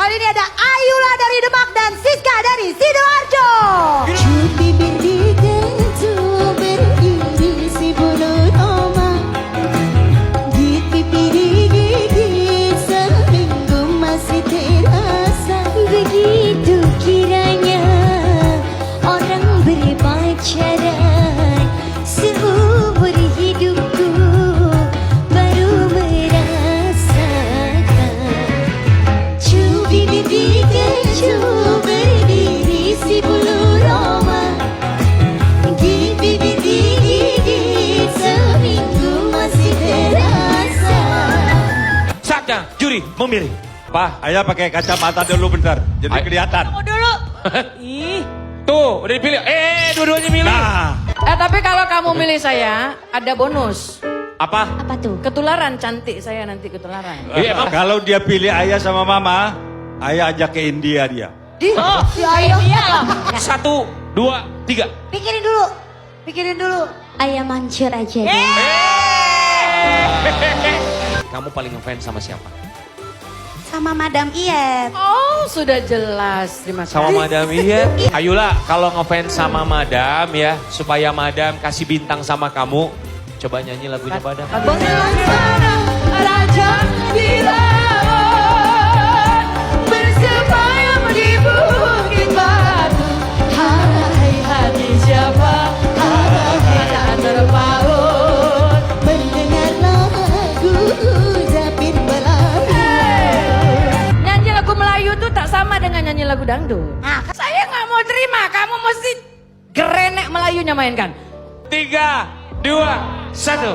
Kali ini ada Ayula dari Demak dan Siska dari Sidoarjo. Bibir digentuh berdiri si bulu oma, gigit pipi digigit seminggu masih terasa. Begitu kiranya orang berpacaran, seumur hidupku baru merasakan. Bibir digentuh berdiri si bulu roma, gigit bibir digigit seminggu masih terasa. Saatnya juri memilih. Pak, ayah pakai kacamata dulu bentar, jadi kelihatan. Tunggu dulu. Ih. Tuh, udah dipilih. Dua-duanya milih. Nah, Tapi kalau kamu milih saya, ada bonus. apa? Apa tuh? Ketularan cantik saya nanti ketularan. Iya, emang kalau dia pilih ayah sama mama, ayah ajak ke India dia. Si Ayah. Satu, dua, tiga. Pikirin dulu. Pikirin dulu. Ayam mancur aja deh. Kamu paling ngefans sama siapa? Sama Madam Iyet. Oh, sudah jelas. Terima kasih. Sama Madam Iya. Ayulah, kalau ngefans sama Madam ya, supaya Madam kasih bintang sama kamu, coba nyanyi lagunya Madam. Raja di laut, bersemayam di bukit batu. Hai hati siapa, harap terpaut. Mendengar lagu Zapin Melayu. Nyanyi lagu Melayu tuh tak sama dengan nyanyi lagu dangdut. Nah, Saya nggak mau terima, kamu mesti gerenek Melayunya mainkan. 3, 2, 1.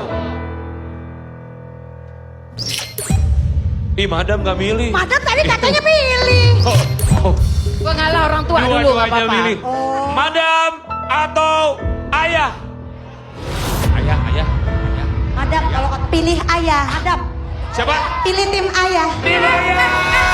Ih, Madam gak milih. Madam tadi katanya pilih. Gua ngalah orang tua dulu, nggak Dua-duanya apa-apa. milih. Madam atau Ayah? Ayah. Madam kalau pilih Ayah. Madam. Siapa? Pilih tim Ayah. Tim Ayah.